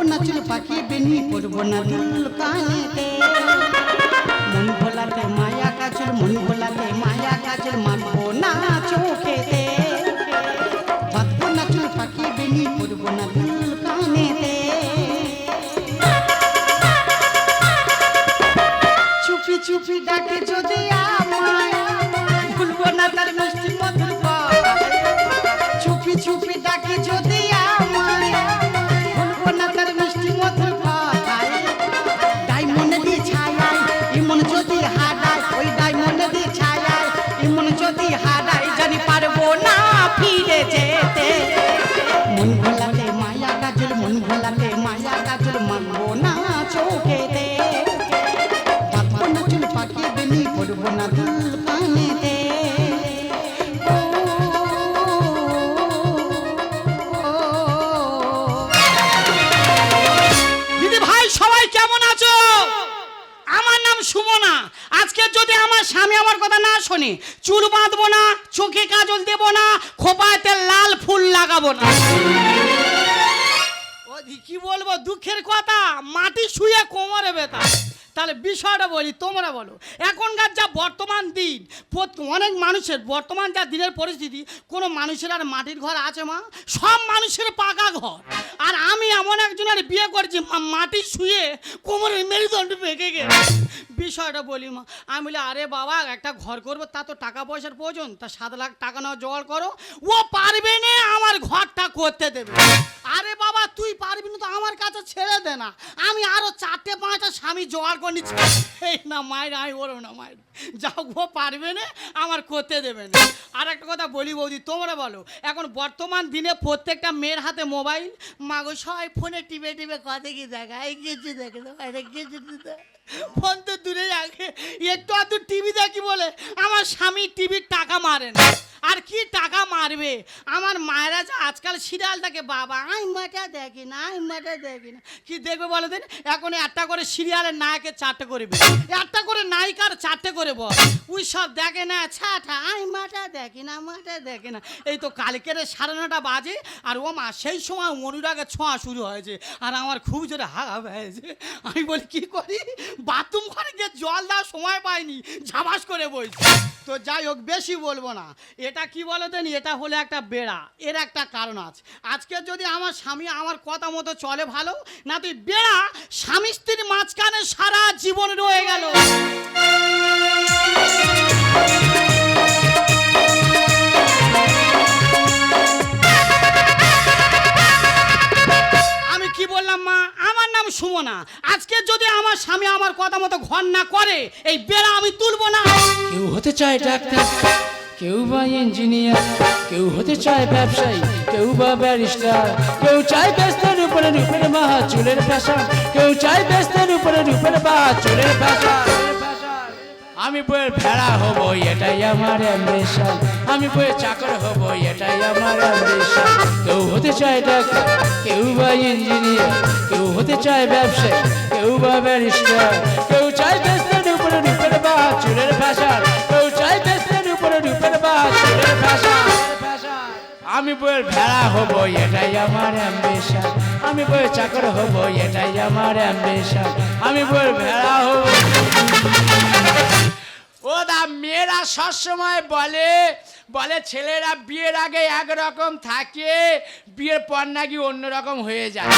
না চুল পাখি বেনি পড়বো না দুল কানেতে মন ভোলাতে মায়া কাজল মন ভোলাতে মায়া কাজল মানবো না চোখেতে বাঁধবো না চুল পাখি বেনি পড়বো না দুল কানেতে চুপি চুপি ডাকে যদি আমায় ভুলবো না তার মিষ্টি মধুর কথা চুপি চুপি ডাকে যদি আমায় ভুলবো না তার মিষ্টি মধুর কথা ডায়মন্ড দিয়ে ছায়ায় ইমন যদি হারায় ওই ডায়মন্ড দিয়ে ছায়ায় ইমন যদি হারায় জানি পারবো না ফিরে যেতে মন ভোলাতে মায়া কাজল মন ভোলাতে মায়া কাজল মানবো না চোখেতে বাঁধবো না চুল পাখি বেনি পড়বো না দুল কানেতে সুমনা আজকে যদি আমার স্বামী আমার কথা না শোনে চুল বাঁধবো না চোখে কাজল দেব না খোপাতে লাল ফুল লাগাবো না কি বলবো দুঃখের কথা মাটি শুয়ে কোমরে ব্যথা তাহলে বিষয়টা বলি তোমরা বলো এখনকার যা বর্তমান দিন অনেক মানুষের বর্তমান যা দিনের পরিস্থিতি কোনো মানুষের আর মাটির ঘর আছে মা সব মানুষের পাকা ঘর আর আমি এমন একজনের বিয়ে করেছি মাটি শুয়ে কোমরের মেরুদণ্ড ভেঙে গেছে বিষয়টা বলি মা আমি বলি আরে বাবা একটা ঘর করবো তা তো টাকা পয়সার প্রয়োজন তা 7 লাখ টাকা নাও জোগাড় করো ও পারবে না আমার ঘরটা করতে দেবে আরে বাবা তুই পারবি না তো আমার কাছে ছেড়ে দে না আমি আরো 4টে 5টা স্বামী জোগাড় করে নিচ্ছি এই না মায়ের আমি বলবো না মায়ের যাও ও পারবে না আমার করতে দেবে না আর একটা কথা বলি বৌদি তোমরা বলো এখন বর্তমান দিনে প্রত্যেকটা মেয়ের হাতে মোবাইল মাগো সবাই ফোনে টিপে টিপে কথা কি দেখায় গেছি দেখে গেছি ফোন তো দূরে রাখে একটু আধটু টিভি দেখি বলে আমার স্বামী টিভির টাকা মারে না আর কি টাকা মারবে আমার মায়েরা যে আজকাল সিরিয়াল দেখে বাবা আমি মাটা দেখি না আমি মাটা দেখি না কি দেখবে বলো দিন এখন একটা করে সিরিয়ালের নায়কের 4টে করে একটা করে নায়িকার 4টে করে বল ওই সব দেখে না ছাটা আমি মাটা দেখি না মাটা দেখি না এই তো কালকের 9:30 বাজে আর ও মা সেই সময় অনুরাগের ছোঁয়া শুরু হয়েছে আর আমার খুব জোরে হাগা হয়েছে আমি বলি কি করি বাথরুম ঘরে গিয়ে জল দেওয়ার সময় পাইনি ঝাবাস করে বইছি তো যাই হোক বেশি বলবো না এটা কি বলো দেন এটা হলো একটা বেড়া এর একটা কারণ আছে আজকে যদি আমার স্বামী আমার কথা মতো চলে ভালো না তুই বেড়া স্বামী স্ত্রীর মাঝখানে সারা জীবন রয়ে গেল আমি কি বললাম মা আমার নাম সুমনা আজকে যদি আমার স্বামী আমার কথা মতো ঘর না করে এই বেড়া আমি তুলবো না কেউ হতে চায় ডাক্তার কেউ বা ইঞ্জিনিয়ার কেউ হতে চায় ব্যবসায়ী কেউ বা ব্যারিস্টার কেউ চায় ব্যস্তের উপরে রূপের বাহা চুলের ফ্যাশন কেউ চায় ব্যস্তের উপরে রূপের বাহা চুলের ফ্যাশন আমি বইয়ের ভেড়া হব এটাই আমার অ্যাম্বিশন আমি বইয়ের চাকর হব এটাই আমার অ্যাম্বিশন কেউ হতে চায় ডাক্তার কেউ বা ইঞ্জিনিয়ার কেউ হতে চায় ব্যবসায়ী কেউ বা ব্যারিস্টার কেউ চায় ব্যস্তের উপরে রূপের বাহা চুলের ফ্যাশন কেউ চায় ব্যস্তের উপরে রূপের বাহা চুলের ফ্যাশন আমি বইয়ের ভেড়া হব এটাই আমার অ্যাম্বিশন আমি বইয়ের চাকর হব এটাই আমার অ্যাম্বিশন আমি বইয়ের ভেড়া হব ও দা মেয়েরা সবসময় বলে বলে ছেলেরা বিয়ের আগে একরকম থাকে বিয়ের পর নাকি অন্যরকম হয়ে যায়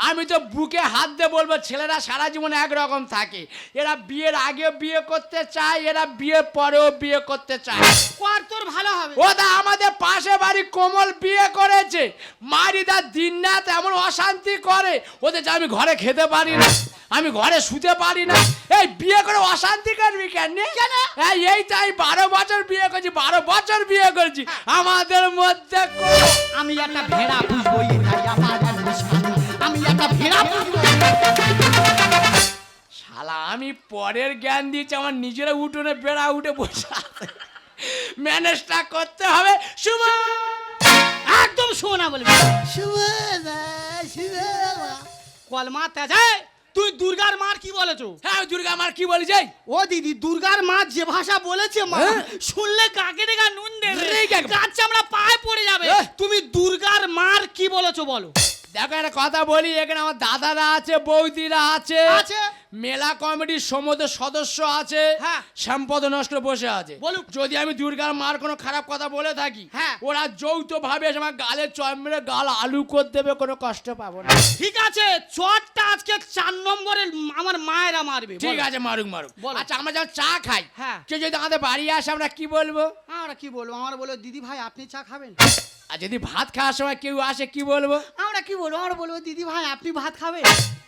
আমি তো বুকে হাত দিয়ে বলবো ছেলেরা সারা জীবন একরকম থাকে এরা বিয়ের আগে বিয়ে করতে চায় এরা বিয়ের পরেও বিয়ে করতে চায় কর তোর ভালো হবে ও দা আমাদের পাশে বাড়ি কোমল বিয়ে করেছে মারিদা দিনরাত এমন অশান্তি করে ওদের যে আমি ঘরে খেতে পারি না আমি ঘরে শুতে পারি না এই বিয়ে করে অশান্তি করবি কেন এই তাই 12 বছর বিয়ে করছি 12 বছর বিয়ে করছি আমাদের মধ্যে আমি একটা ভেড়া বুঝবো এটাই আমার আমি একটা ভেড়া বুঝবো শালা আমি পরের জ্ঞান দিয়েছি আমার নিজের উঠোনে বেড়া উঠে বসে ম্যানেজটা করতে হবে সুমন একদম শোনা বলবি কলমা তেজায় তুই দুর্গার মার কি বলেছো হ্যাঁ দুর্গা মার কি বলি যাই ও দিদি দুর্গার মা যে ভাষা বলেছে মা শুনলে কাকে ডেকা নুন দেবে গাছ আমরা পায়ে পড়ে যাবে তুমি দুর্গার মার কি বলেছো বলো দেখো একটা কথা বলি, এখানে আমার দাদারা আছে, বৌদিরা আছে, আছে। মেলা কমিটির সমস্ত সদস্য আছে, হ্যাঁ। সম্পদ নষ্ট বসে আছে। বলুক। যদি আমি দুর্গার মার কোনো খারাপ কথা বলে থাকি, হ্যাঁ। ওরা যৌথ ভাবে আমার গালে চড় মেরে গাল আলু করে দেবে, কোনো কষ্ট পাবো না। ঠিক আছে, চটটা আজকে 4 নম্বরে আমার মায়েরা মারবে। ঠিক বলো। আছে, মারুক মারুক। বলো। আচ্ছা, আমরা যখন চা খাই, হ্যাঁ। কেউ যদি আমাদের বাড়ি আসে আমরা কি বলবো? আমরা কি বলবো? আমরা বলবো দিদি ভাই আপনি চা খাবেন। আর যদি ভাত খাওয়ার সময় কেউ আসে কি বলবো? আমরা কি বলবো? আমরা বলবো দিদি ভাই আপনি ভাত খাবেন।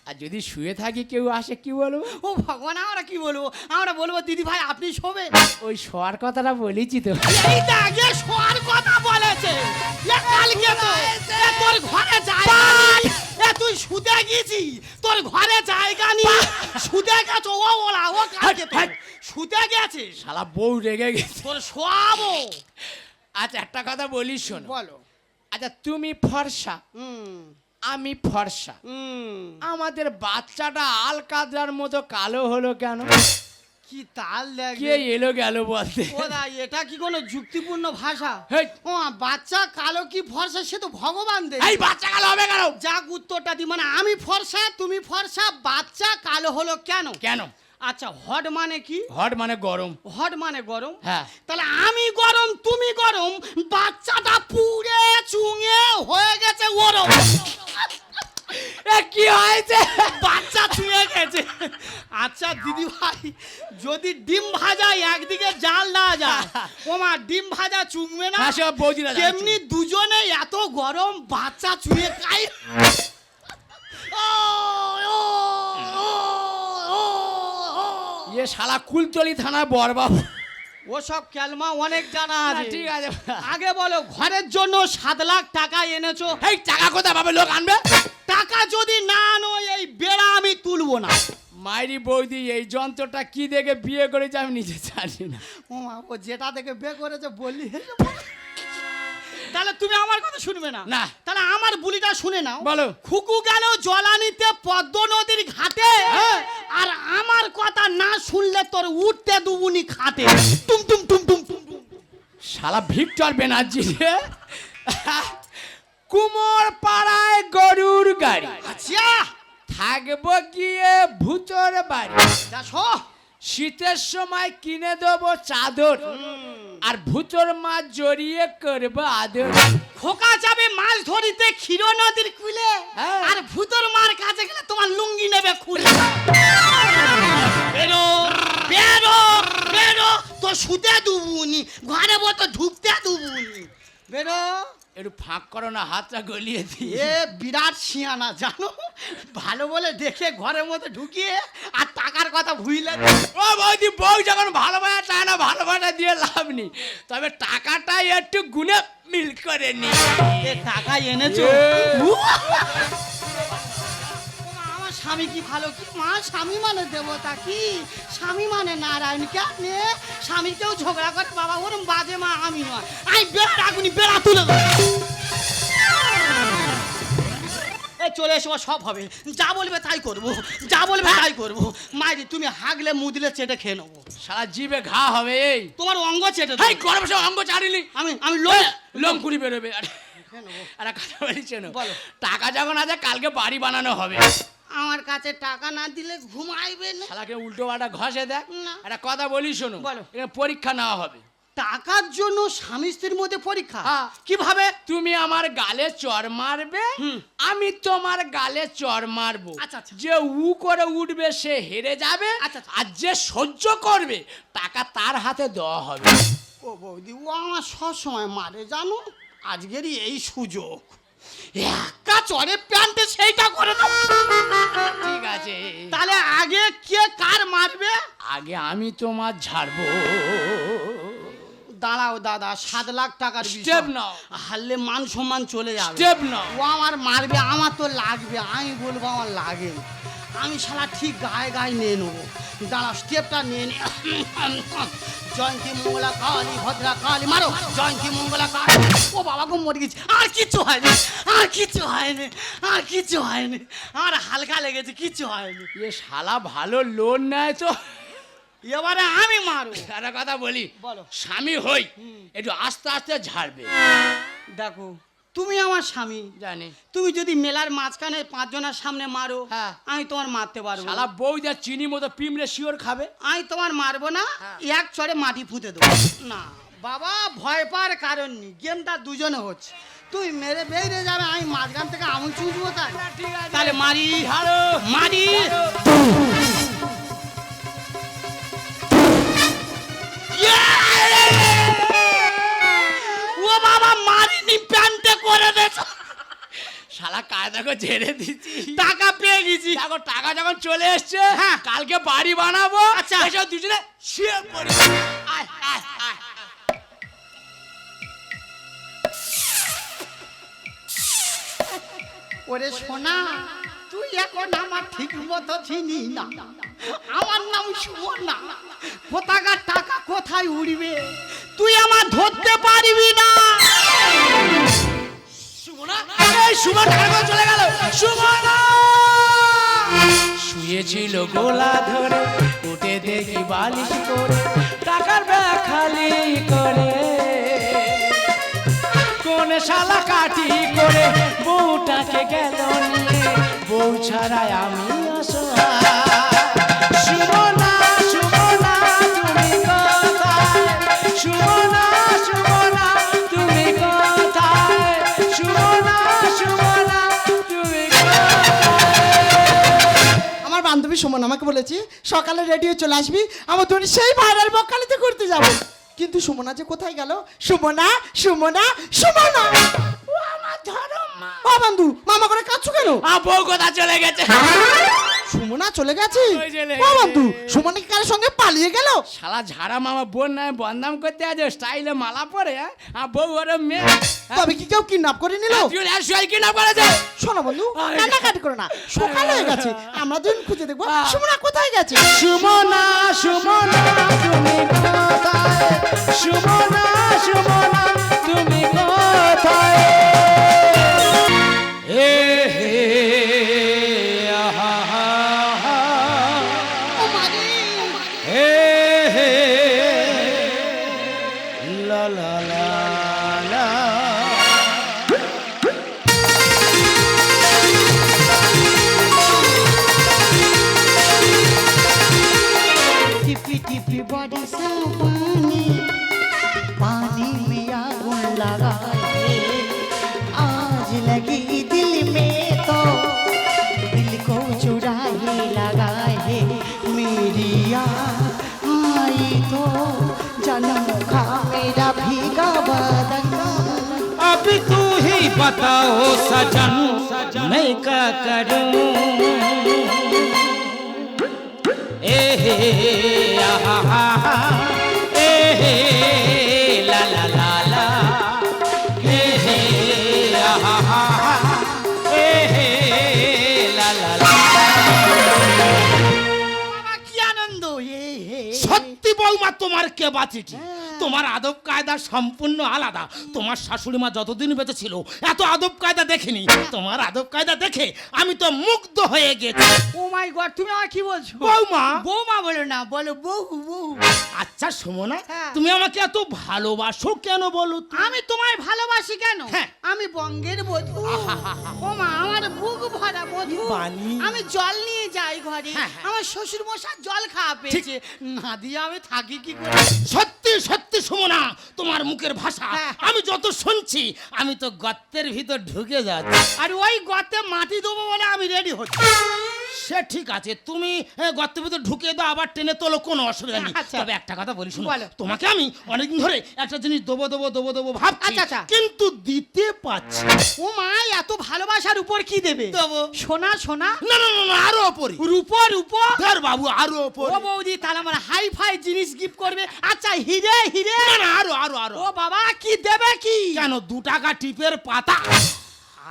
আর যদি শুয়ে থাকি কেউ আসে কি বলবো? ও ভগবান, আমরা কি বলবো? আমরা বলবো দিদি ভাই আপনি শোবেন। ওই শোয়ার কথাটা বলেছি তো। এইটা আগে শোয়ার কথা বলেছে। এ কালকে তো এ তোর ঘরে জায়গা নেই। এ তুই শুতে গেছি, তোর ঘরে জায়গা নেই, শুতে গেছো। ও ওলা ও কালকে তো শুতে গেছে। শালা বউ রেগে গেছে। তোর শোয়াবো। আচ্ছা, একটা কথা বলি শোনো। বলো। আচ্ছা, তুমি ফর্সা, আমি ফর্সা, আমাদের বাচ্চাটা আল কাদরার মতো কালো হলো কেন? কি তাল কে দেখবে। এলো গেল বলতে? ওরা এটা কি কোনো যুক্তিপূর্ণ ভাষা? হেই। ও বাচ্চা কালো কি ফর্সা সে তো ভগবান দেয়। এই বাচ্চা কালো হবে কেন? যাক উত্তরটা দি, মানে আমি ফর্সা তুমি ফর্সা, বাচ্চা কালো হলো কেন? কেন? আচ্ছা, হট মানে কি? হট মানে গরম। হট মানে গরম। হ্যাঁ। তাহলে আমি গরম তুমি গরম, বাচ্চাটা পুড়ে চুঙে হয়ে গেছে ওরম। এ কি হয়েছে? বাচ্চা চুঙে গেছে। আচ্ছা দিদি ভাই, যদি ডিম ভাজা একদিকে জাল না যায়, ওমা ডিম ভাজা চুঙবে না? হ্যাঁ, সব বৌদিরা জানে। কেমনি দুজনে এত গরম বাচ্চা চুঙে খাই। এ শালা কুলতলি থানার বরবাবু। ওসব ক্যালমা অনেক জানা আছে। ঠিক আছে। আগে বলো, ঘরের জন্য 7 লাখ টাকা এনেছো। এই টাকা কোথায় পাবে? লোক আনবে? টাকা যদি না আনো এই বেড়া আমি তুলবো না। মাইরি বৌদি, এই যন্ত্রটা কি দেখে বিয়ে করেছে আমি নিজে জানি না। ও যেটা দেখে বিয়ে করেছে বললি হেসে বলে। তাহলে তুমি আমার কথা শুনবে না? না। তাহলে আমার বুলিটা শুনে নাও। বলো। খুকু গেল জলানিতে পদ্ম নদীর ঘাটে, আর আমার কথা না শুনলে তোর উঠতে দুবুনি খাটে। টুম টুম টুম টুম টুম টুম। শালা ভিক্টর ব্যানার্জি রে। কুমোর পাড়ায় গরুর গাড়ি, আচ্ছা থাকবো গিয়ে ভূতর বাড়ি। দেখো, শীতের সময় কিনে দেবো চাদর, আর ভূতর মাছ জড়িয়ে করবো আদর। খোকা যাবে মাছ ধরিতে ক্ষীর নদীর কুলে, হ্যাঁ। আর ভূতর মার কাছে গেলে তোমার লুঙ্গি নেবে খুলে। বেরো বেরো বেরো, তো শুতে দুবুনি, ঘরে বতো ঢুকতে দুবুনি। বেরো। একটু ফাঁক করো না, হাতটা গলিয়ে দিয়ে। এ বিরাট শিয়ানা জানো, ভালো বলে দেখে ঘরের মধ্যে ঢুকিয়ে আর টাকার কথা ভুইলে। ও বৌদি, বউ যখন ভালোবাসা চায় না, ভালোবাসা দিয়ে লাভ নেই, তবে টাকাটা একটু গুনে মিল করে নি। এ টাকা এনেছো? আমার স্বামী কি ভালো কি মা, স্বামী মানে দেবতা কি, স্বামী মানে নারায়ণ। কেন স্বামী কেউ ঝগড়া করে বাবা ওরম বাজে মা আমি নয়। আমি বেড়া রাখুনি, বেড়া তুলে দেবো। এই চলে এসো, সব হবে, যা বলবে তাই করবো, যা বলবে তাই করবো। মাইরি তুমি হাগলে মুদলে চেটে খেয়ে নেবো। সারা জিভে ঘা হবে। এই তোমার অঙ্গ চেটে এই গরম সব অঙ্গ চারিলি, আমি লোক লোম কুড়ি বেরোবে। খেয়ে নেবো। একটা কথা বলছি না, বলো। টাকা যখন আছে কালকে বাড়ি বানানো হবে। আমার কাছে টাকা না দিলে ঘুমাইবে না। শালাকে উল্টো পাল্টা ঘষে দেখ। না। একটা কথা বলি শোনো, বলো। এখানে পরীক্ষা নেওয়া হবে। টাকার জন্য স্বামী স্ত্রীর মধ্যে পরীক্ষা? হ্যাঁ। কিভাবে? তুমি আমার গালে চড় মারবে, হুম। আমি তোমার গালে চড় মারবো। আচ্ছা, আচ্ছা। যে উ করে উঠবে সে হেরে যাবে, আচ্ছা, আচ্ছা। আর যে সহ্য করবে টাকা তার হাতে দেওয়া হবে। ও বৌদি, ও আমার সব সময় মারে জানো, আজকেরই এই সুযোগ, একা চড়ে প্যান্টে সেইটা করে দাও। ঠিক আছে, তাহলে আগে কে কার মারবে? আগে আমি তোমার ঝাড়বো। দাঁড়াও দাদা, 7 লাখ টাকার স্টেপ নাও, হারলে মান সম্মান চলে যাবে। স্টেপ নাও। ও আমার মারবে, আমার তো লাগবে, আমি বলবো আমার লাগে, আমি শালা ঠিক গায়ে গায়ে নিয়ে নেবো। দাঁড়াও, স্টেপটা নিয়ে নি। জয়ন্তী মঙ্গলা কালী ভদ্রা কালী, মারো জয়ন্তী মঙ্গলা কালী। ও বাবা গো, মরে গেছি, আর কিচ্ছু হয়নি, আর কিচ্ছু হয়নি, আর কিচ্ছু হয়নি, আর হালকা লেগেছে, কিচ্ছু হয়নি। এ শালা ভালো লোন নেয় তো। এবারে আমি মারো। একটা কথা বলি, বলো। স্বামী হই একটু আস্তে আস্তে ঝাড়বে। দেখো, তুমি আমার স্বামী, জানি। তুমি যদি মেলার মাঝখানে 5 জনের সামনে মারো, হ্যাঁ। আমি তোমার মারতে পারবো না। শালা বউ যা চিনি মতো পিমড়ে শিওর খাবে। আমি তোমার মারবো না, হ্যাঁ। এক চড়ে মাটি পুঁতে দেবো। না বাবা, ভয় পাওয়ার কারণ নেই, গেমটা দুজনে হচ্ছে। তুই মেরে বেরিয়ে যাবে, আমি মাঝখান থেকে আঙুল চুষবো। তাই ঠিক আছে। তাহলে মারি হারো মারি। ও বাবা, মারিনি, প্যান্টে করে দেছ। শালা কায়দা করে ঝেড়ে দিচ্ছি। টাকা পেয়ে গেছি। দেখো টাকা যখন চলে এসছে, হ্যাঁ। কালকে বাড়ি বানাবো। আচ্ছা। এসব দুজনে শুয়ে পড়ি। আয় আয় আয়। ওরে সোনা, তুই এখন আমার ঠিক মতো চিনি না। আমার নাম সুমনা। কোথাকার টাকা কোথায় উড়বে, তুই আমার ধরতে পারবি না। সুমনা, এই সুমন টাকা করে চলে গেল। সুমনা শুয়েছিল গোলা ধরে, উঠে দেখি বালিশ করে, টাকার ব্যাগ খালি করে। কোন শালা কাটি করে বউটাকে গেল নিয়ে, বউ ছাড়া আমি অসহায়। সুমনা সুমনা তুমি কোথায়, সুমনা সুমনা তুমি কোথায়, সুমনা সুমনা তুমি কোথায়। আমার বান্ধবী সুমন আমাকে বলেছে সকালে রেডিও চলে আসবি, আমার ধরে সেই ভাইরাল বকখালিতে ঘুরতে যাব। কিন্তু সুমনা যে কোথায় গেল? সুমনা সুমনা সুমনা। ও আমার ধরো মা। ও বন্ধু, মামা করে কাঁদছো কেন? বউ কোথা চলে গেছে? সুমনা চলে গেছে? ওই চলে ও গেছে। বন্ধু, সুমনা কি কারোর সঙ্গে পালিয়ে গেল? শালা ঝাড়া মামা বোন নয় বদনাম করতে আছে, স্টাইলে মালা পরে। আর বউ ওরে মেয়ে। তবে কি কেউ কিডন্যাপ করে নিল? তুই শুয়ে কি না করেছে? শোনো বন্ধু, কান্নাকাটি করো না, সকাল হয়ে গেছে, আমরা দুজন খুঁজে দেখবো সুমনা কোথায় গেছে। সুমনা সুমনা তুমি কোথায়, সুমনা সুমনা তুমি কোথায়। হে হে আহা হা হা। হে হে লা লা লা লা। टिपी टिपी बड़ी सा पानी, पानी में आग लगाए, आज लगी दिल में तो दिल को चुराए लगाए, मेरी आई तो जन्म का मेरा भीगा बदन। अब तू ही बताओ सजन, मैं क्या करूं। ए हे आहा हा हा, ए हे ला ला ला ला, ए हे आहा हा हा, ए हे ला ला ला। বাবা, কি আনন্দ। সত্যি বৌমা, তোমার কে বাঁচিটি, তোমার আদব কায়দা সম্পূর্ণ আলাদা। তোমার শাশুড়ি মা যতদিন বেঁচে ছিল এত আদব কায়দা দেখিনি। তোমার আদব কায়দা দেখে আমি তো মুগ্ধ হয়ে গেছি। ও মাই গড, তুমি আমার কি বলছো? বৌমা, বৌমা বলো না, বলো বউ বউ। আচ্ছা সুমনা, হ্যাঁ। তুমি আমাকে এত ভালোবাসো কেন বলো তো? আমি তোমায় ভালোবাসি কেন? হ্যাঁ। আমি বঙ্গের বধূ। ও মা, আমার বুক ভরা বধূ। বানি। আমি জল নিয়ে যাই ঘরে, হ্যাঁ, হ্যাঁ। আমার শ্বশুর মশাই জল খাওয়া পেয়েছে, না দিয়ে আমি থাকি কি করে? সত্যি সত্যি সুমনা, তোমার মুখের ভাষা হ্যাঁ। আমি যত শুনছি আমি তো গর্তের ভিতর ঢুকে যাচ্ছি। আর ওই গর্তে মাটি দেবো বলে আমি রেডি হচ্ছি। সে ঠিক আছে, তুমি গর্তের ভিতর ঢুকিয়ে দাও, আবার টেনে তোলো, কোনো অসুবিধা নেই। আচ্ছা। তবে একটা কথা বলি শোনো, বলো। তোমাকে আমি অনেকদিন ধরে একটা জিনিস দেবো দেবো দেবো দেবো ভাবছি, আচ্ছা, আচ্ছা। কিন্তু দিতে পারছি না। ও মা, এত ভালোবাসার উপর কি দেবে? দেবো। সোনা সোনা, না না না না, আরো ওপরে। রূপো রূপো। ধর বাবু, আরো ও ওপরে। বৌদি, তাহলে আমার হাই ফাই জিনিস গিফট করবে? আচ্ছা, হিরে হিরে। না না, আরো আরো আরো। ও বাবা, কি দেবে কি? কেন, 2 টাকা টিপের পাতা।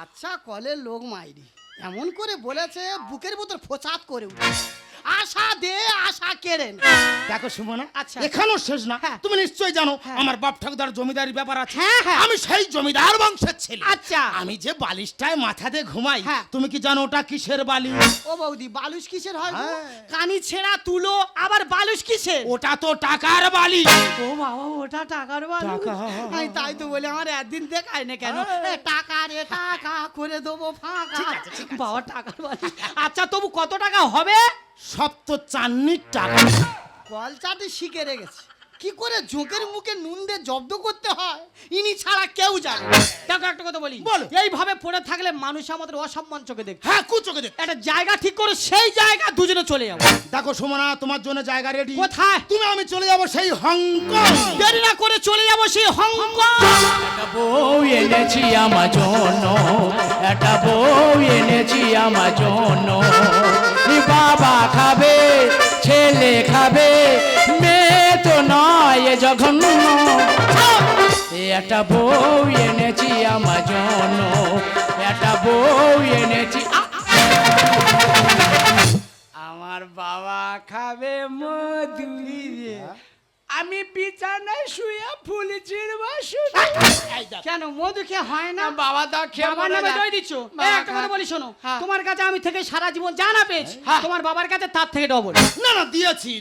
আচ্ছা, কলের লোক মাইরি এমন করে বলেছে, বুকের ভিতর ফোচাত করে উঠে। আশা দে আশা কেড়ে নে। দেখো সুমনা, আচ্ছা। এখানেও শেষ না। হ্যাঁ। তুমি নিশ্চয়ই জানো হ্যাঁ। আমার বাপ ঠাকুরদার জমিদারি ব্যাপার আছে। হ্যাঁ, হ্যাঁ। আমি সেই জমিদার বংশের ছেলে। আচ্ছা। আমি যে বালিশটায় মাথাতে ঘুমাই, হ্যাঁ। তুমি কি জানো ওটা কিসের বালিশ? ও বৌদি বালুস কিসের হয় গো? হ্যাঁ। কানি ছেঁড়া তুলো আবার বালুস কিসের? ওটা তো টাকার বালিশ। ও বাবা ওটা টাকার বালু। টাকা। আমি তাই তো বলে আমার একদিন দেখায় না কেন? এ, টাকা রে টাকা করে দেবো ফাঁকা। বাবা টাকার বালু। আচ্ছা তবু কত টাকা হবে? সব তো চান্নির টাকা। কলচাটি শিখে রেখেছে কি করে জোকের মুখে নুন দিয়ে জব্দ করতে হয় ইনি ছাড়া কেউ জানে না। দেখো একটা কথা বলি, বলো। এইভাবে পড়ে থাকলে মানুষ আমাদের অসম্মান চোখে দেখবে। হ্যাঁ, কুচোকে দেখ। একটা জায়গা ঠিক করে সেই জায়গা দুজনে চলে যাবো। দেখো সুমনা, তোমার জন্য জায়গা রেডি। কোথায়? তুমি আমি চলে যাবো সেই হংকং। দেরি না করে চলে যাবো সেই হংকং। একটা বউ এনেছি আমার জন্য, একটা বউ এনেছি আমার জন্য। বাবা খাবে, ছেলে খাবে, মেয়ে তো নয় এ জঘন্য। একটা বউ এনেছি আমার জন্য, একটা বউ এনেছি। আমার বাবা খাবে মধুরি দিয়ে, আমি বিছানায় শুয়ে ফুল চিরবা শুধু। কেন মধু খেয়ে হয় না? বাবা দাও খেয়ে বাবার মরে নামে যায়। দই দিচ্ছ? বাবা এই একটা কথা খা- বলি শোনো, হ্যাঁ। তোমার কাছে আমি থেকে সারা জীবন যা না পেয়েছি হ্যাঁ। তোমার বাবার কাছে তার থেকে ডবল। না না, দিয়েছি।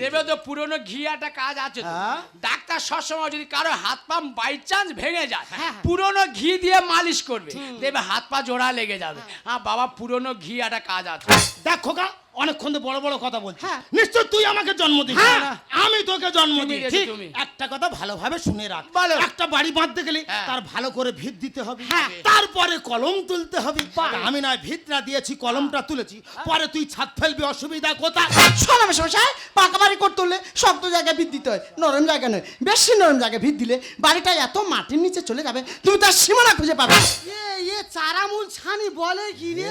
দেবে তো পুরনো ঘি একটা কাজ আছে তো। হ্যাঁ। ডাক্তার সবসময় যদি কারো হাত পা বাই চান্স ভেঙে যায়, হ্যাঁ। পুরনো ঘি দিয়ে মালিশ করবে, দেবে হাত পা জোড়া লেগে যাবে। বাবা পুরনো ঘি একটা কাজ আছে। দেখ খোকা, অনেকক্ষণ তো বড় বড় কথা বলছিস। হ্যাঁ। নিশ্চয় তুই আমাকে জন্ম দিয়েছিস। হ্যাঁ। আমি তোকে জন্ম তুমি দিয়েছি। দিয়েছি, তুমি। একটা কথা ভালোভাবে শুনে রাখ। বলো। একটা বাড়ি বাঁধতে গেলে হ্যাঁ। তার ভালো করে ভিত দিতে হবে। হ্যাঁ। তারপরে কলম তুলতে হবে। আমি না ভিতটা দিয়েছি, কলমটা তুলেছি, পরে তুই ছাদ ফেলবি, অসুবিধা কোথায়? শোনাবে সমস্যায় পাকা বাড়ি করতে হলে শক্ত জায়গায় ভিত দিতে হয়, নরম জায়গা নয়। বেশি নরম জায়গায় ভিত দিলে বাড়িটা এত মাটির নিচে চলে যাবে তুমি তার সীমানা খুঁজে পাবে না। এ চারামুল ছানি বলে কি রে?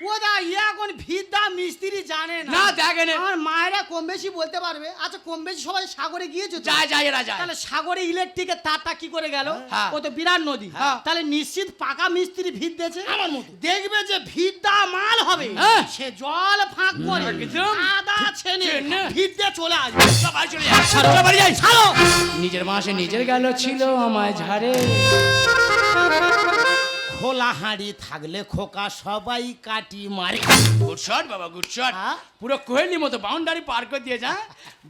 ও দা ইয়ে এখন ভিদা মিস্ত্রি জানে না, না। দেখে না। আমার মায়েরা কম বেশি বলতে পারবে। আচ্ছা কম বেশি সবাই সাগরে গিয়েছো তো? যায় এরা যায়। তাহলে সাগরে ইলেকট্রিকের তারটা কি করে গেল? হ্যাঁ। ও তো বিরাট নদী। হ্যাঁ। তাহলে নিশ্চিত পাকা মিস্ত্রি ভিত দিয়েছে। আমার মতো। দেখবে যে ভিদা মাল হবে, হ্যাঁ। সে জল ফাঁক করে একদম। আদা ছেনে ছেনে। ভিত দিয়ে চলে আসবে। সবাই চলে যায়, সবাই বাড়ি যায়। ছাড়ো। নিজের মাসে নিজের গেল ছিল আমায় ঝাড়ে। খোলা হাঁড়ি থাকলে খোকা সবাই কাটি মারে। গুড শট বাবা, গুড শট। হ্যাঁ। পুরো কোহলি মতো বাউন্ডারি পার করে দিয়েছে। হ্যাঁ?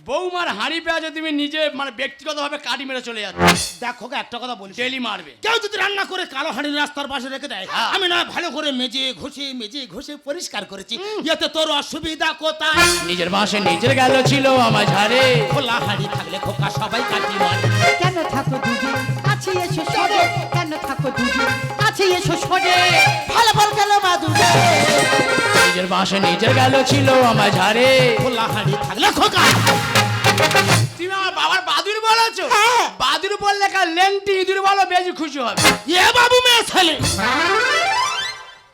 বৌমার হাঁড়ি পেঁয়াজে তুমি নিজে মানে ব্যক্তিগতভাবে কাটি মেরে চলে যাচ্ছ। দেখো একটা কথা বলি, ডেলি মারবে। কেউ যদি রান্না করে কালো হাঁড়ি রাস্তার পাশে রেখে দেয়, হ্যাঁ। আমি না ভালো করে মেজে ঘষে পরিষ্কার করেছি, এতে তোর অসুবিধা কোথায়? নিজের মাসে নিজের গেল ছিল আমার ঝাড়ে। খোলা হাঁড়ি থাকলে খোকা সবাই কাটি মারে। কেন থাকো দুজন কাছে এসো সরে? কেন থাকো দুজন কাছে এসো সরে? ভালো ফল খেলো মাদুরে। নিজের মাসে নিজের গেল ছিল আমার ঝাড়ে। খোলা হাঁড়ি থাকলে খোকা। তুমি আমার বাবার বাদুর বলেছো? হ্যাঁ। বাদুর বললে কাল লেংটি ইঁদুর বলো, বেশি খুশি হবে। এ বাবু মেয়ে ছেলে,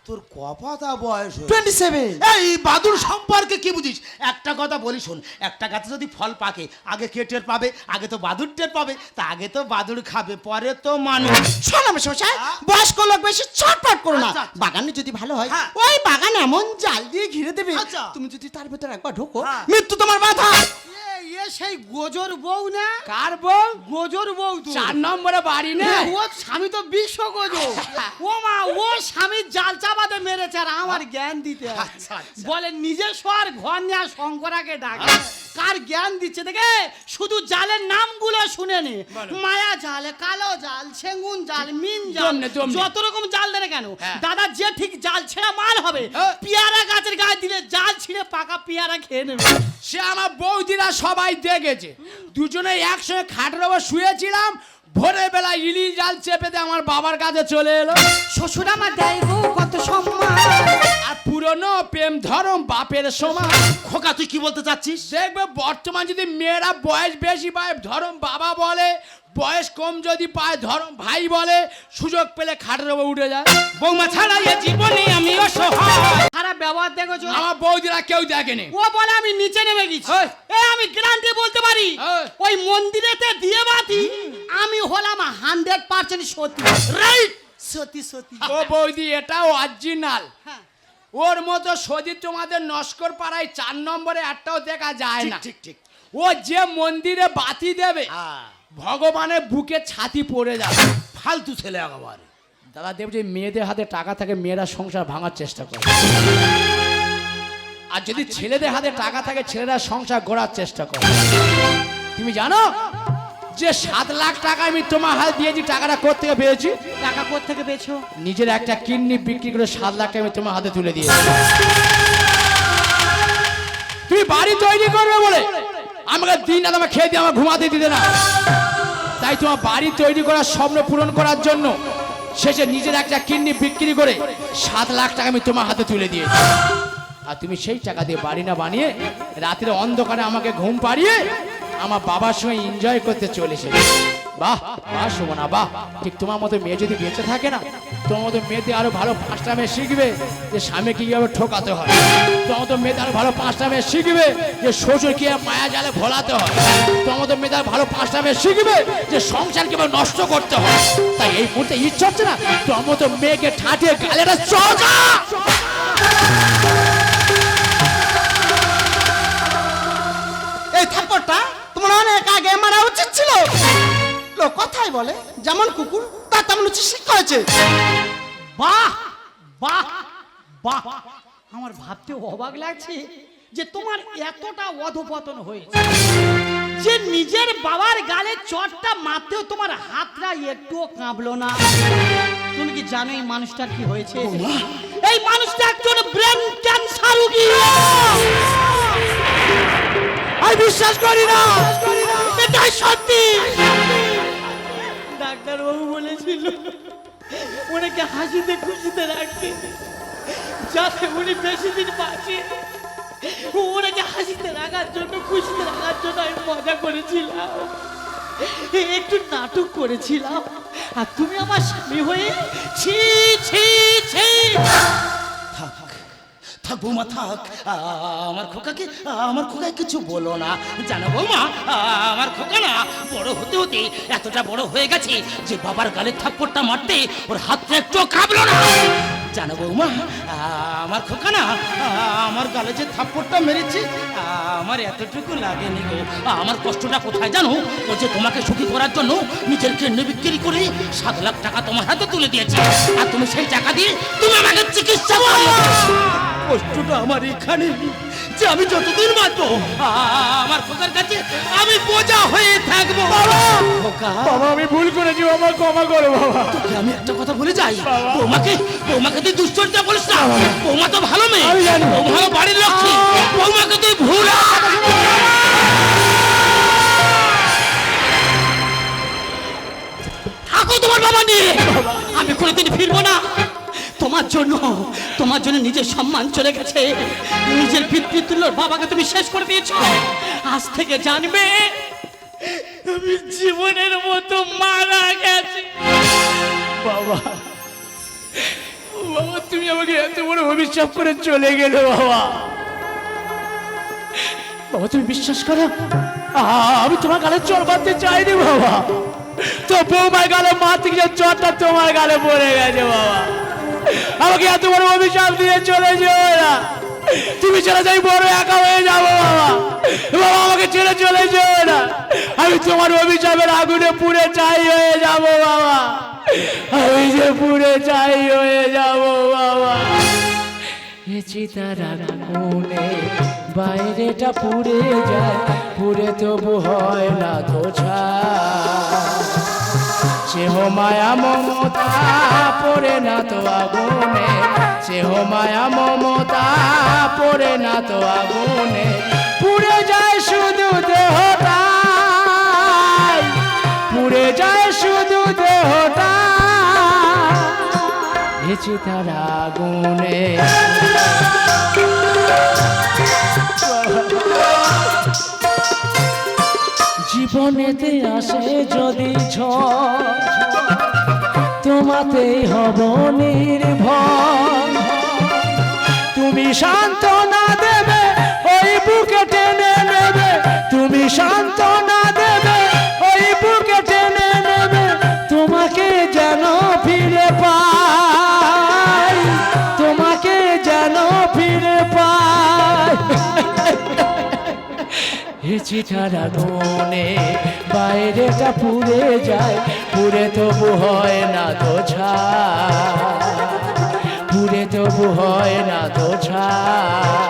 তোর কপাতা বয়স হয়েছে। 27। এই বাদুর সম্পর্কে কি বুঝিস? একটা কথা বলি শোন, একটা গাছে যদি ফল পাকে আগে কে টের পাবে? আগে তো বাদুর টের পাবে। তা আগে তো বাদুর খাবে, পরে তো মানুষ। শোনাবে সমস্যায় বয়স্ক লোক বেশি ছটফট করো না। আচ্ছা। বাগানে যদি ভালো হয় হ্যাঁ। ওই বাগান এমন জাল দিয়ে ঘিরে দেবে, আচ্ছা। তুমি যদি তার ভেতরে একবার ঢোকো হ্যাঁ। মৃত্যু তোমার বাধা। এ সেই গোজর বউ না? কার বউ? গোজর বউ তো। 4 নম্বরে বাড়ি না। ও স্বামী তো বিশ্ব গোজর। ও মা, ও স্বামীর জাল চাপাতে মেরেছে আর আমার জ্ঞান দিতে হয়। আচ্ছা, আচ্ছা। বলে নিজে শোয়ার ঘর নিয়ে শঙ্করাকে ডাকে। কার জ্ঞান দিচ্ছে দেখে শুধু জালের নামগুলো শুনে নে। মায়া জাল, কালো জাল, সেঙ্গুন জাল, মিন জাল, দমনে, দমনে। যত রকম জাল দেনে কেন? হ্যাঁ। দাদা যে ঠিক জাল ছেঁড়া মাল হবে, হ্যাঁ। পেয়ারা গাছের গায়ে দিলে জাল ছিঁড়ে পাকা পেয়ারা খেয়ে নেবে। সে আমার বৌদিরা সবাই দেখেছে। দুজনে একসঙ্গে খাটের ওপর শুয়েছিলাম, ভোরের বেলা ইলিশ জাল চেপে দিয়ে আমার বাবার কাছে চলে এলো। শ্বশুর আমার দেয় গো কত সম্মান। আর পুরনো প্রেম ধরম বাপের সমান। খোকা তুই কি বলতে চাচ্ছিস? দেখবে বর্তমান যদি মেয়েরা বয়স বেশি পায় ধরম বাবা বলে, বয়স কম যদি পায় ধরম ভাই বলে, সুযোগ পেলে খাটের ওপর উঠে যায়। বৌমা ছাড়া এ জীবনে আমি অসহায়। খারাপ ব্যবহার দেখেছো? আমার বৌদিরা কেউ দেখেনি। ও বলে আমি নিচে নেমে গেছি। এই। আমি গ্যারান্টি বলতে পারি এই। ওই মন্দিরেতে দিয়ে বাতি আমি হলাম 100% সত্যি। রাইট। সত্যি সত্যি। ও বৌদি এটাও অরিজিনাল। হ্যাঁ। ওর মতো সজিত তোমাদের নস্কর পাড়ায় 4 নম্বরে একটাও দেখা যায় না। ঠিক ঠিক। ও যে মন্দিরে বাতি দেবে ভগবানের বুকে ছাতি পড়ে যাবে। ফালতু ছেলে একেবারে। দাদা দেব যে মেয়েদের হাতে টাকা থাকে মেয়েরা সংসার ভাঙার চেষ্টা করে, আর যদি ছেলেদের হাতে টাকা থাকে ছেলেরা সংসার গড়ার চেষ্টা করে। তুমি জানো যে 7 লাখ টাকা আমি তোমার হাতে দিয়েছি, টাকাটা কোত্থেকে পেয়েছি? টাকা কোত্থেকে পেয়েছো? নিজের একটা কিডনি বিক্রি করে 7 লাখ টাকা আমি তোমার হাতে তুলে দিয়েছি। তুমি বাড়ি তৈরি করবে বলে আমাকে দিন রাত আমাকে খেয়ে দিয়ে আমার ঘুমাতে দিতে না, তাই তোমার বাড়ি তৈরি করার স্বপ্ন পূরণ করার জন্য শেষে নিজের একটা কিডনি বিক্রি করে 7 লাখ টাকা আমি তোমার হাতে তুলে দিয়েছি। আর তুমি সেই টাকা দিয়ে বাড়ি না বানিয়ে রাতের অন্ধকারে আমাকে ঘুম পাড়িয়ে আমার বাবার সঙ্গে এনজয় করতে চলেছে। বাহ বাহ শোভনা বাহ। ঠিক তোমার মতো মেয়ে যদি বেঁচে থাকে না, তোমার মতো মেয়েদের আরো ভালো 5টা মেয়ে শিখবে যে স্বামীকে কিভাবে ঠকাতে হয়। তোমার মতো মেয়েদের আরো ভালো 5টা মেয়ে শিখবে যে শ্বশুর কিভাবে মায়া জালে ভোলাতে হয়। তোমার মতো মেয়েদের ভালো 5টা মেয়ে শিখবে যে সংসার কিভাবে নষ্ট করতে হয়। তাই এই মুহূর্তে ইচ্ছা হচ্ছে না তোমার মতো মেয়েকে ঠাটিয়ে গালেটা চড়া। এই থাপ্পড়টা তোমার অনেক আগে মারা উচিত ছিল। লোক কথাই বলে যেমন কুকুর তার তেমন উচিত শিক্ষা হয়েছে। বাহ বাহ বাহ, আমার ভাবতে অবাক লাগছে যে তোমার এতটা অধপতন হয়েছে যে নিজের বাবার গালে চটটা মারতেও তোমার হাতটা একটুও কাঁপলো না। তুমি কি জানো এই মানুষটার কি হয়েছে? এই মানুষটা একজন ব্রেন ক্যান্সার রোগী। আমি বিশ্বাস করি না, এটাই সত্যি। ডাক্তারবাবু বলেছিল ওনাকে হাসিতে খুশিতে রাখতে, যাতে উনি বেশি দিন বাঁচে। ওনাকে হাসিতে রাখার জন্য খুশিতে রাখার জন্য আমি মজা করেছিলাম, একটু নাটক করেছিলাম। আর তুমি আমার স্বামী হয়ে ছি ছি ছি। থাক বৌমা থাক, আমার খোকাকে কিছু বলো না। জানো বৌমা, আমার খোকা না বড় হতে হতে এতটা বড় হয়ে গেছে যে বাবার গালে থাপ্পড়টা মারতে ওর হাতটা একটু কাঁপলো না। জানো বৌমা, আমার খোকা না আমার গালে যে থাপ্পড়টা মেরেছে আমার এতটুকু লাগেনি গো। আমার কষ্টটা কোথায় জানো? ও যে তোমাকে সুখী করার জন্য নিজের কিডনি বিক্রি করে 7 লাখ টাকা তোমার হাতে তুলে দিয়েছে, আর তুমি সেই টাকা দিয়ে তুমি আমাকে চিকিৎসা করো। কষ্টটা আমার এখানে যে আমি যতদিন বাঁচবো আমার খোকার কাছে আমি বোঝা হয়ে থাকবো। খোকা, বাবা আমি ভুল করেছি, আমার ক্ষমা করো বাবা। তোকে আমি একটা কথা বলে যাই, বৌমাকে তুই দুশ্চর্যা বলিস না। বৌমা তো ভালো মেয়ে, আমি জানি। ও ভালো বাড়ির লক্ষ্মী। বৌমাকে তুই ভুল থাকো তোমার বাবা নিয়ে। আমি কোনোদিন ফিরবো না। তোমার জন্য নিজের সম্মান চলে গেছে। নিজের পিতৃতুল্যর বাবাকে তুমি শেষ করে দিয়েছো। আজ থেকে জানবে আমি জীবনের মতো মারা গেছি। বাবা বাবা তুমি আমাকে এত বড় অভিশাপ করে চলে গেলে বাবা। বাবা তুমি বিশ্বাস করো আমি তোমার গালে চড় মারতে চাইনি বাবা, তো বৌমার গালে মারতে গিয়ে চড়টা তোমার গালে পড়ে গেছে বাবা। আমাকে এত বড় অভিশাপ দিয়ে চলে যেও না, তুমি চলে যাই বড় একা হয়ে যাবো বাবা। বাবা আমাকে ছেড়ে চলে যেও না, আমি তোমার অভিশাপের আগুনে পুড়ে ছাই হয়ে যাবো বাবা। আমি যে পুড়ে ছাই হয়ে যাবো বাবা। এ চিতার আগুনে বাইরেটা পুড়ে যায়, পুড়ে তবু হয় না তো সেহ মায়া মমতা পড়ে না তো আগুনে, সেহ মায়া মমতা পড়ে না তো আগুনে, পুড়ে যায় শুধু দেহটা, পুড়ে যায় শুধু দেহটা এ চিতার আগুনে। জীবনেতে আসে যদি ঝড়, তোমাতেই হব নির্ভর। তুমি সান্ত্বনা দেবে, ওই বুকে টেনে নেবে, তুমি সান্ত্বনা দেবে, ওই বুকে টেনে নেবে, তোমাকে যেন ফিরে পাই, তোমাকে যেন চিতার আগুনে বাইরেটা পুড়ে যায়, পুড়ে তবু হয় না তো ছাই, পুড়ে তবু হয় না তো ছাই।